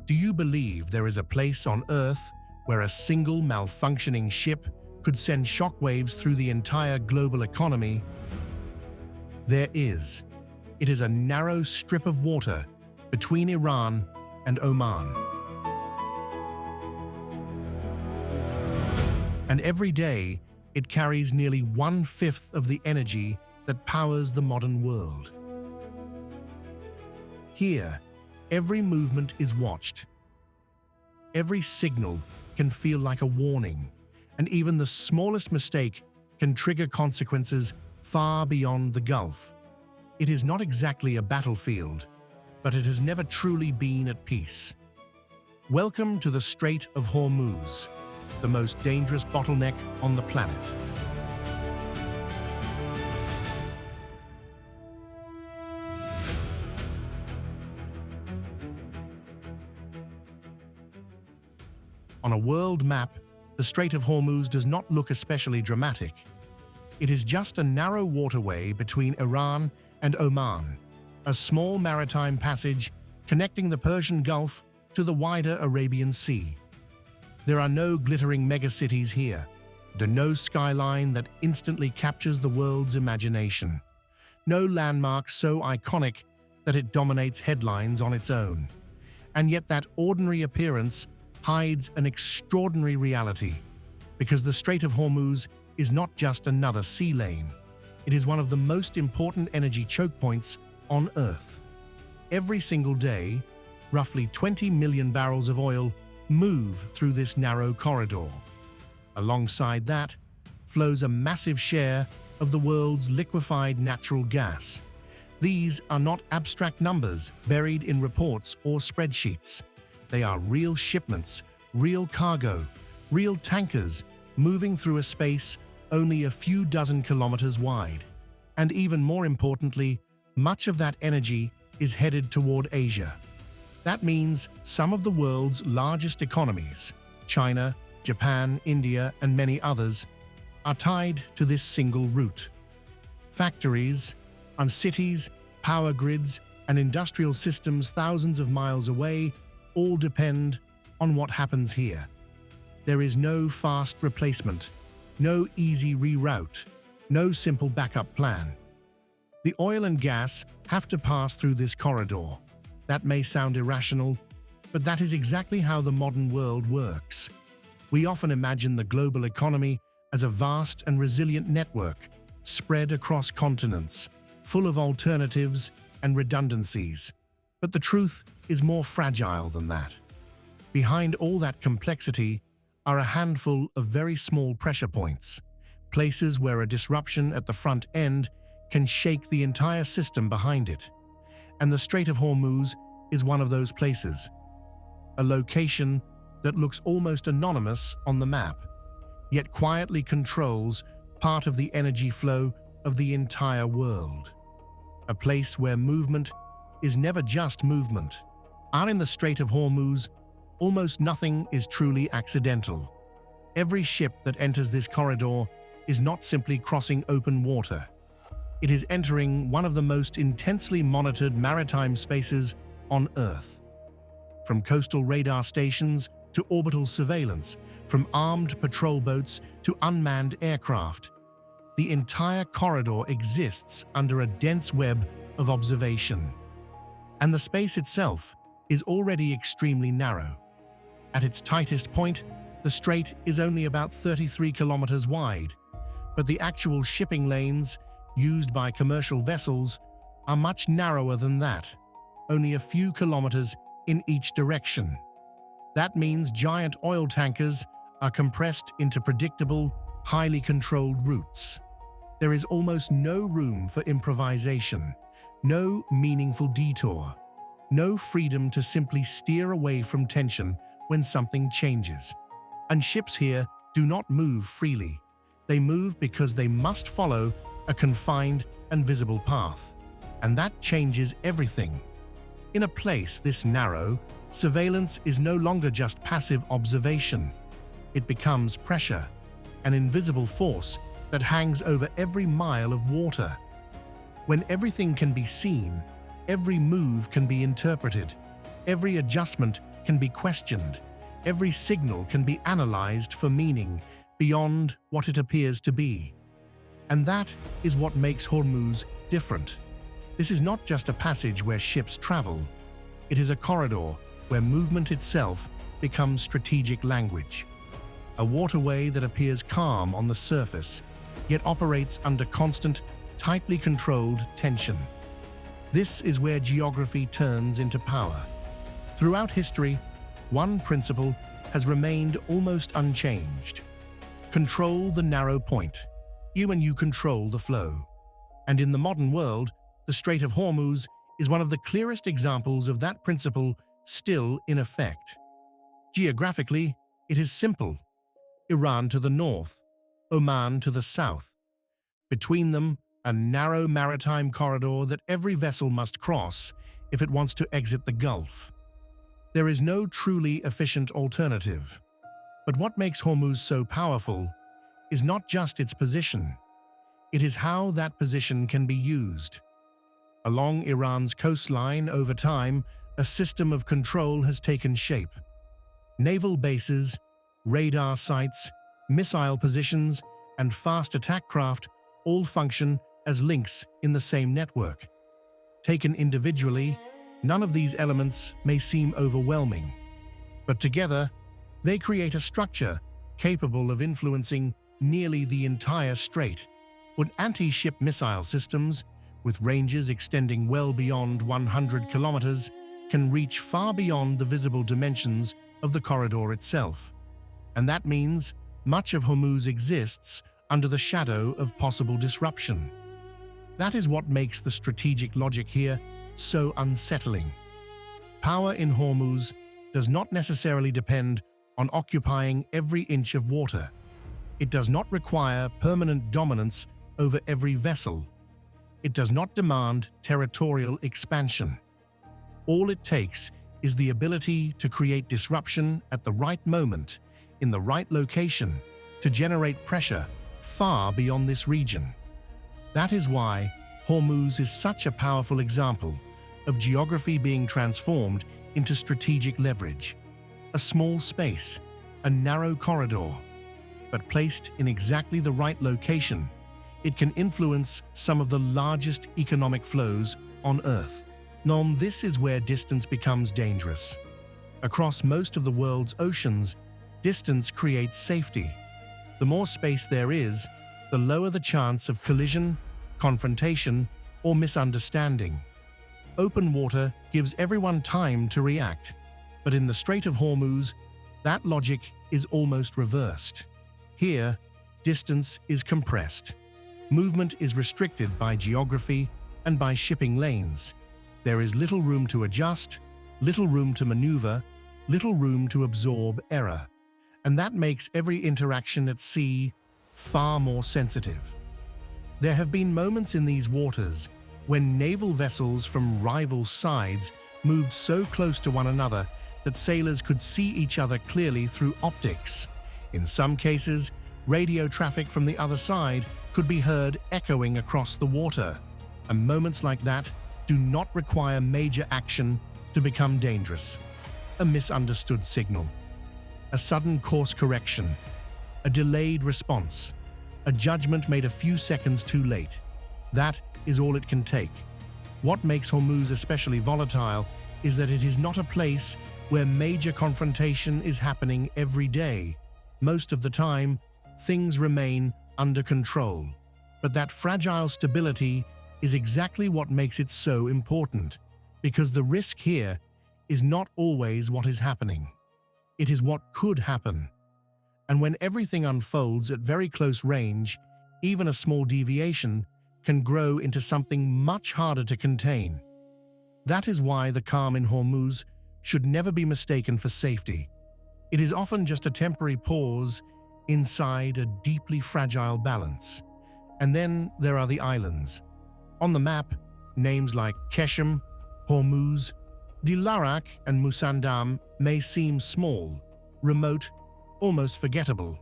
Do you believe there is a place on Earth where a single malfunctioning ship could send shockwaves through the entire global economy? There is. It is a narrow strip of water between Iran and Oman. And every day, it carries nearly 1/5 of the energy that powers the modern world. Here, every movement is watched. Every signal can feel like a warning, and even the smallest mistake can trigger consequences far beyond the Gulf. It is not exactly a battlefield, but it has never truly been at peace. Welcome to the Strait of Hormuz, the most dangerous bottleneck on the planet. On a world map, the Strait of Hormuz does not look especially dramatic. It is just a narrow waterway between Iran and Oman, a small maritime passage connecting the Persian Gulf to the wider Arabian Sea. There are no glittering megacities here, no skyline that instantly captures the world's imagination, no landmark so iconic that it dominates headlines on its own. And yet that ordinary appearance hides an extraordinary reality, because the Strait of Hormuz is not just another sea lane. It is one of the most important energy choke points on Earth. Every single day, roughly 20 million barrels of oil move through this narrow corridor. Alongside that, flows a massive share of the world's liquefied natural gas. These are not abstract numbers buried in reports or spreadsheets. They are real shipments, real cargo, real tankers moving through a space only a few dozen kilometers wide. And even more importantly, much of that energy is headed toward Asia. That means some of the world's largest economies, China, Japan, India, and many others, are tied to this single route. Factories, and cities, power grids, and industrial systems thousands of miles away all depend on what happens here. There is no fast replacement, no easy reroute, no simple backup plan. The oil and gas have to pass through this corridor. That may sound irrational, but that is exactly how the modern world works. We often imagine the global economy as a vast and resilient network, spread across continents, full of alternatives and redundancies. But the truth is more fragile than that. Behind all that complexity are a handful of very small pressure points, places where a disruption at the front end can shake the entire system behind it. And the Strait of Hormuz is one of those places, a location that looks almost anonymous on the map, yet quietly controls part of the energy flow of the entire world. A place where movement is never just movement. Out in the Strait of Hormuz, almost nothing is truly accidental. Every ship that enters this corridor is not simply crossing open water. It is entering one of the most intensely monitored maritime spaces on Earth. From coastal radar stations to orbital surveillance, from armed patrol boats to unmanned aircraft, the entire corridor exists under a dense web of observation. And the space itself is already extremely narrow. At its tightest point, the strait is only about 33 kilometers wide, but the actual shipping lanes used by commercial vessels are much narrower than that, only a few kilometers in each direction. That means giant oil tankers are compressed into predictable, highly controlled routes. There is almost no room for improvisation, no meaningful detour, no freedom to simply steer away from tension when something changes. And ships here do not move freely. They move because they must follow a confined and visible path. And that changes everything. In a place this narrow, surveillance is no longer just passive observation. It becomes pressure, an invisible force that hangs over every mile of water. When everything can be seen, every move can be interpreted, every adjustment can be questioned. Every signal can be analyzed for meaning beyond what it appears to be. And that is what makes Hormuz different. This is not just a passage where ships travel. It is a corridor where movement itself becomes strategic language. A waterway that appears calm on the surface, yet operates under constant, tightly controlled tension. This is where geography turns into power. Throughout history, one principle has remained almost unchanged. Control the narrow point. You control the flow. And in the modern world, the Strait of Hormuz is one of the clearest examples of that principle still in effect. Geographically, it is simple. Iran to the north, Oman to the south. Between them, a narrow maritime corridor that every vessel must cross if it wants to exit the Gulf. There is no truly efficient alternative. But what makes Hormuz so powerful is not just its position. It is how that position can be used. Along Iran's coastline, over time, a system of control has taken shape. Naval bases, radar sites, missile positions, and fast attack craft all function as links in the same network. Taken individually, none of these elements may seem overwhelming, but together, they create a structure capable of influencing nearly the entire strait. With anti-ship missile systems, with ranges extending well beyond 100 kilometers, can reach far beyond the visible dimensions of the corridor itself. And that means much of Hormuz exists under the shadow of possible disruption. That is what makes the strategic logic here so unsettling. Power in Hormuz does not necessarily depend on occupying every inch of water. It does not require permanent dominance over every vessel. It does not demand territorial expansion. All it takes is the ability to create disruption at the right moment, in the right location, to generate pressure far beyond this region. That is why Hormuz is such a powerful example of geography being transformed into strategic leverage. A small space, a narrow corridor, but placed in exactly the right location, it can influence some of the largest economic flows on Earth. Now, this is where distance becomes dangerous. Across most of the world's oceans, distance creates safety. The more space there is, the lower the chance of collision, confrontation, or misunderstanding. Open water gives everyone time to react, but in the Strait of Hormuz, that logic is almost reversed. Here, distance is compressed. Movement is restricted by geography and by shipping lanes. There is little room to adjust, little room to maneuver, little room to absorb error. And that makes every interaction at sea far more sensitive. There have been moments in these waters when naval vessels from rival sides moved so close to one another that sailors could see each other clearly through optics. In some cases, radio traffic from the other side could be heard echoing across the water. And moments like that do not require major action to become dangerous. A misunderstood signal, a sudden course correction, a delayed response, a judgment made a few seconds too late. That is all it can take. What makes Hormuz especially volatile is that it is not a place where major confrontation is happening every day. Most of the time, things remain under control. But that fragile stability is exactly what makes it so important, because the risk here is not always what is happening. It is what could happen. And when everything unfolds at very close range, even a small deviation can grow into something much harder to contain. That is why the calm in Hormuz should never be mistaken for safety. It is often just a temporary pause inside a deeply fragile balance. And then there are the islands. On the map, names like Keshem, Hormuz, Dilarak, and Musandam may seem small, remote, almost forgettable.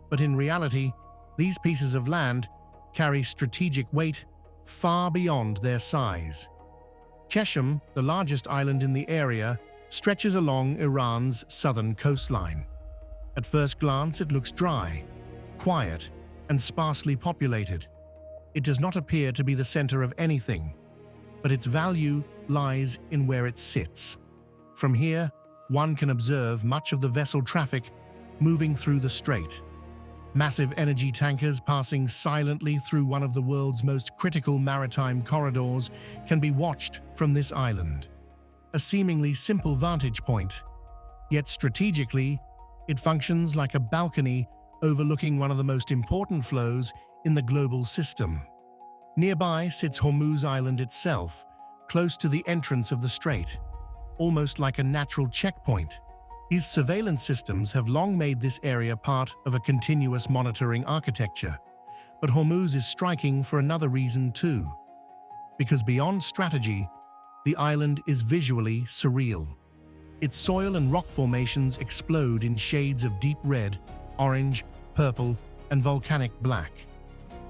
But in reality, these pieces of land carry strategic weight far beyond their size. Keshem, the largest island in the area, stretches along Iran's southern coastline. At first glance, it looks dry, quiet, and sparsely populated. It does not appear to be the center of anything, but its value lies in where it sits. From here, one can observe much of the vessel traffic moving through the strait. Massive energy tankers passing silently through one of the world's most critical maritime corridors can be watched from this island. A seemingly simple vantage point, yet strategically, it functions like a balcony overlooking one of the most important flows in the global system. Nearby sits Hormuz Island itself, close to the entrance of the strait, almost like a natural checkpoint. These surveillance systems have long made this area part of a continuous monitoring architecture. But Hormuz is striking for another reason too. Because beyond strategy, the island is visually surreal. Its soil and rock formations explode in shades of deep red, orange, purple, and volcanic black.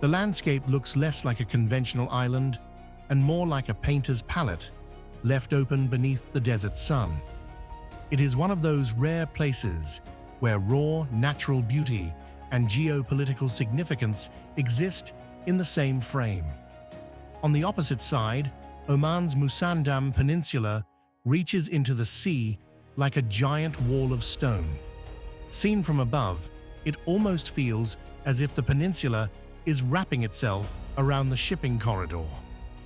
The landscape looks less like a conventional island and more like a painter's palette, left open beneath the desert sun. It is one of those rare places where raw natural beauty and geopolitical significance exist in the same frame. On the opposite side, Oman's Musandam Peninsula reaches into the sea like a giant wall of stone. Seen from above, it almost feels as if the peninsula is wrapping itself around the shipping corridor.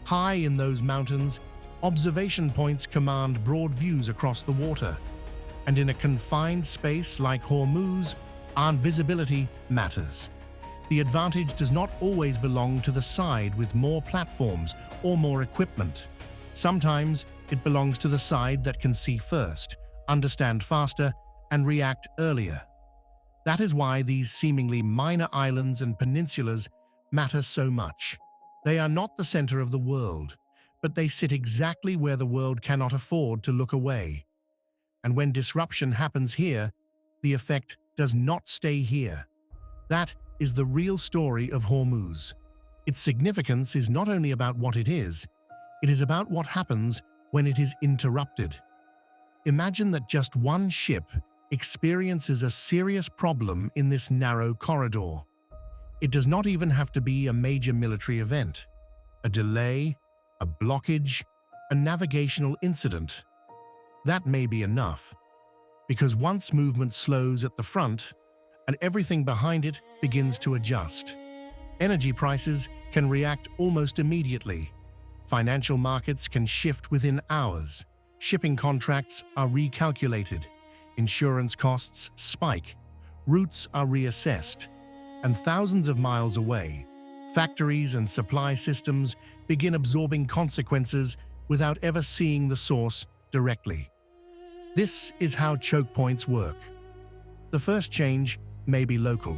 High in those mountains, observation points command broad views across the water, and in a confined space like Hormuz, our visibility matters. The advantage does not always belong to the side with more platforms or more equipment. Sometimes it belongs to the side that can see first, understand faster, and react earlier. That is why these seemingly minor islands and peninsulas matter so much. They are not the center of the world, but they sit exactly where the world cannot afford to look away. And when disruption happens here, the effect does not stay here. That is the real story of Hormuz. Its significance is not only about what it is about what happens when it is interrupted. Imagine that just one ship experiences a serious problem in this narrow corridor. It does not even have to be a major military event. A delay, a blockage, a navigational incident. That may be enough, because once movement slows at the front and everything behind it begins to adjust, energy prices can react almost immediately. Financial markets can shift within hours. Shipping contracts are recalculated. Insurance costs spike. Routes are reassessed. And thousands of miles away, factories and supply systems begin absorbing consequences without ever seeing the source directly. This is how choke points work. The first change may be local,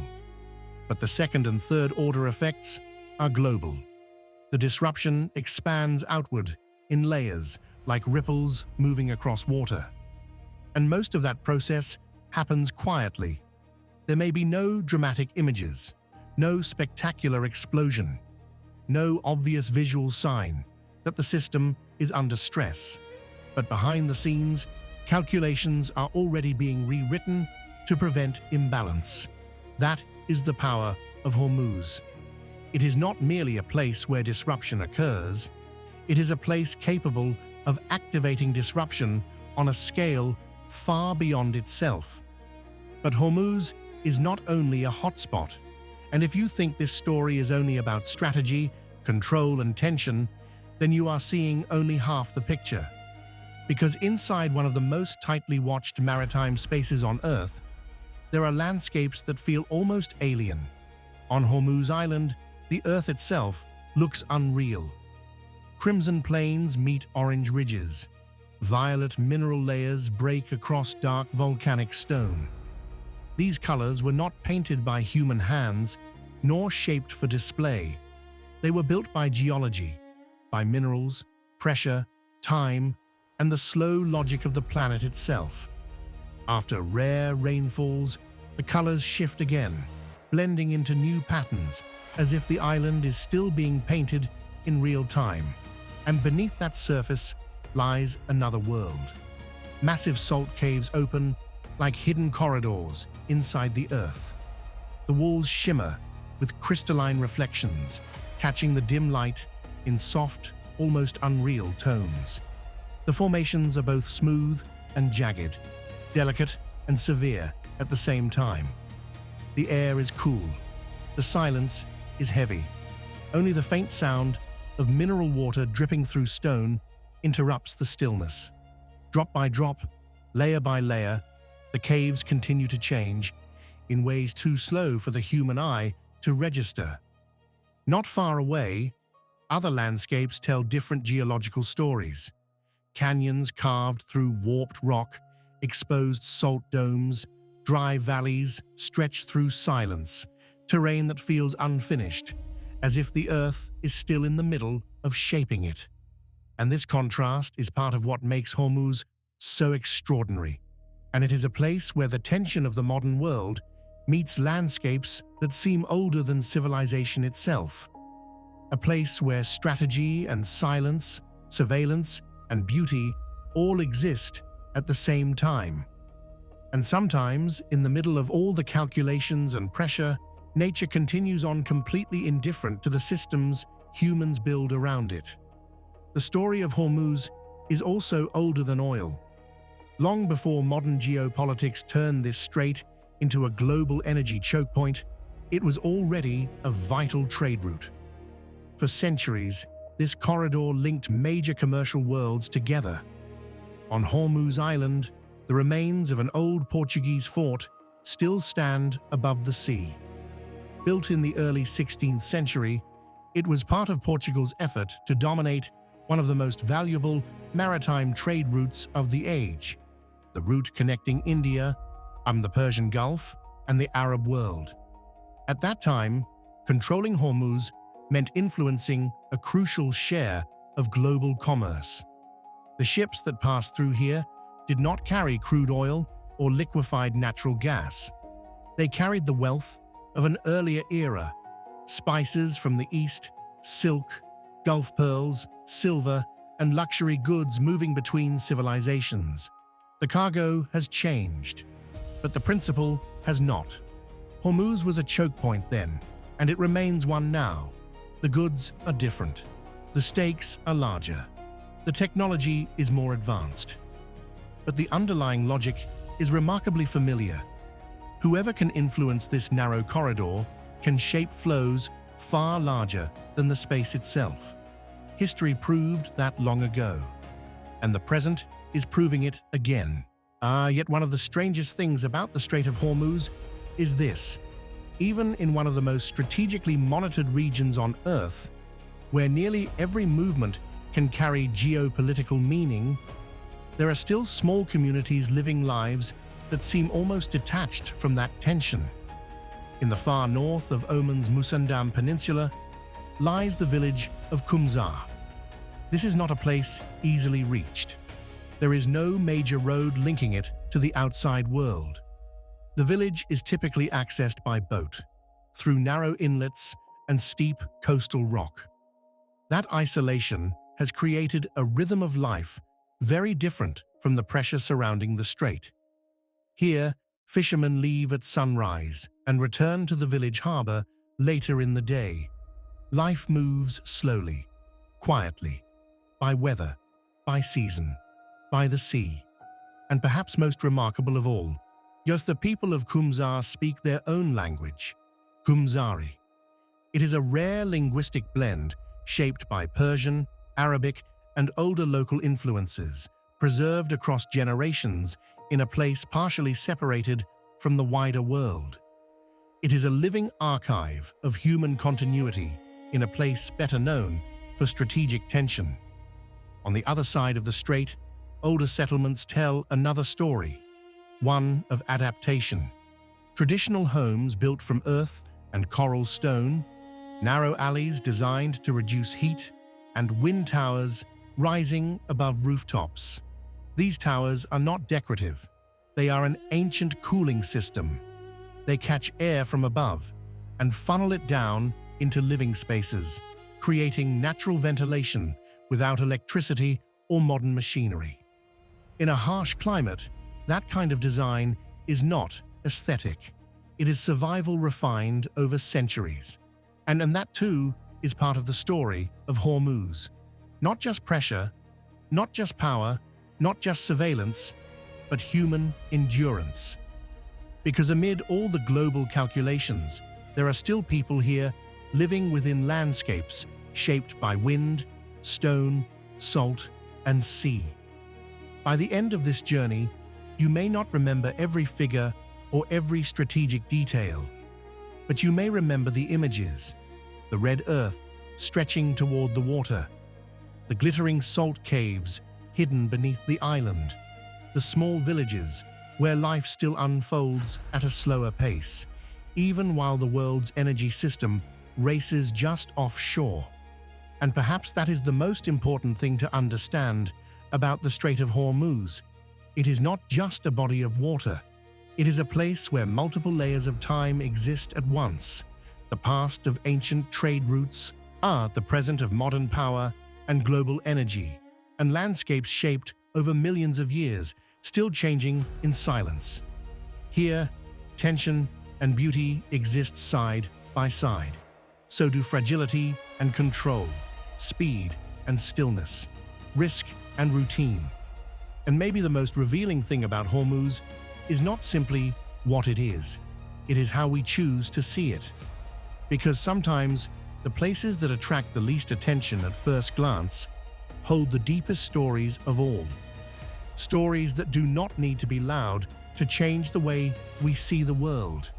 but the second and third order effects are global. The disruption expands outward in layers like ripples moving across water. And most of that process happens quietly. There may be no dramatic images, no spectacular explosion, no obvious visual sign that the system is under stress. But behind the scenes, calculations are already being rewritten to prevent imbalance. That is the power of Hormuz. It is not merely a place where disruption occurs. It is a place capable of activating disruption on a scale far beyond itself. But Hormuz is not only a hotspot. And if you think this story is only about strategy, control, and tension, then you are seeing only half the picture. Because inside one of the most tightly watched maritime spaces on Earth, there are landscapes that feel almost alien. On Hormuz Island, the Earth itself looks unreal. Crimson plains meet orange ridges. Violet mineral layers break across dark volcanic stone. These colors were not painted by human hands, nor shaped for display. They were built by geology, by minerals, pressure, time, and the slow logic of the planet itself. After rare rainfalls, the colors shift again, blending into new patterns, as if the island is still being painted in real time. And beneath that surface lies another world. Massive salt caves open like hidden corridors inside the earth. The walls shimmer with crystalline reflections, catching the dim light in soft, almost unreal tones. The formations are both smooth and jagged, delicate and severe at the same time. The air is cool. The silence is heavy. Only the faint sound of mineral water dripping through stone interrupts the stillness. Drop by drop, layer by layer, the caves continue to change in ways too slow for the human eye to register. Not far away, other landscapes tell different geological stories. Canyons carved through warped rock, exposed salt domes, dry valleys stretch through silence, terrain that feels unfinished, as if the earth is still in the middle of shaping it. And this contrast is part of what makes Hormuz so extraordinary. And it is a place where the tension of the modern world meets landscapes that seem older than civilization itself. A place where strategy and silence, surveillance and beauty all exist at the same time. And sometimes, in the middle of all the calculations and pressure, nature continues on completely indifferent to the systems humans build around it. The story of Hormuz is also older than oil. Long before modern geopolitics turned this strait into a global energy choke point, it was already a vital trade route. For centuries, this corridor linked major commercial worlds together. On Hormuz Island, the remains of an old Portuguese fort still stand above the sea. Built in the early 16th century, it was part of Portugal's effort to dominate one of the most valuable maritime trade routes of the age, the route connecting India, the Persian Gulf, and the Arab world. At that time, controlling Hormuz meant influencing a crucial share of global commerce. The ships that passed through here did not carry crude oil or liquefied natural gas. They carried the wealth of an earlier era, spices from the east, silk, Gulf pearls, silver, and luxury goods moving between civilizations. The cargo has changed, but the principle has not. Hormuz was a choke point then, and it remains one now. The goods are different. The stakes are larger. The technology is more advanced. But the underlying logic is remarkably familiar. Whoever can influence this narrow corridor can shape flows far larger than the space itself. History proved that long ago, and the present is proving it again. Yet one of the strangest things about the Strait of Hormuz is this. Even in one of the most strategically monitored regions on Earth, where nearly every movement can carry geopolitical meaning, there are still small communities living lives that seem almost detached from that tension. In the far north of Oman's Musandam Peninsula lies the village of Qumzar. This is not a place easily reached. There is no major road linking it to the outside world. The village is typically accessed by boat, through narrow inlets and steep coastal rock. That isolation has created a rhythm of life very different from the pressure surrounding the strait. Here, fishermen leave at sunrise and return to the village harbor later in the day. Life moves slowly, quietly, by weather, by season, by the sea. And perhaps most remarkable of all, just the people of Qumzar speak their own language, Qumzari. It is a rare linguistic blend shaped by Persian, Arabic, and older local influences, preserved across generations in a place partially separated from the wider world. It is a living archive of human continuity in a place better known for strategic tension. On the other side of the strait, older settlements tell another story, one of adaptation. Traditional homes built from earth and coral stone, narrow alleys designed to reduce heat, and wind towers rising above rooftops. These towers are not decorative. They are an ancient cooling system. They catch air from above and funnel it down into living spaces, creating natural ventilation without electricity or modern machinery. In a harsh climate, that kind of design is not aesthetic. It is survival refined over centuries. And that too is part of the story of Hormuz. Not just pressure, not just power, not just surveillance, but human endurance. Because amid all the global calculations, there are still people here living within landscapes shaped by wind, stone, salt, and sea. By the end of this journey, you may not remember every figure or every strategic detail, but you may remember the images: the red earth stretching toward the water, the glittering salt caves hidden beneath the island, the small villages where life still unfolds at a slower pace, even while the world's energy system races just offshore. And perhaps that is the most important thing to understand about the Strait of Hormuz. It is not just a body of water. It is a place where multiple layers of time exist at once. The past of ancient trade routes, the present of modern power and global energy, and landscapes shaped over millions of years, still changing in silence. Here, tension and beauty exist side by side. So do fragility and control, speed and stillness, risk and routine. And maybe the most revealing thing about Hormuz is not simply what it is how we choose to see it. Because sometimes the places that attract the least attention at first glance hold the deepest stories of all. Stories that do not need to be loud to change the way we see the world.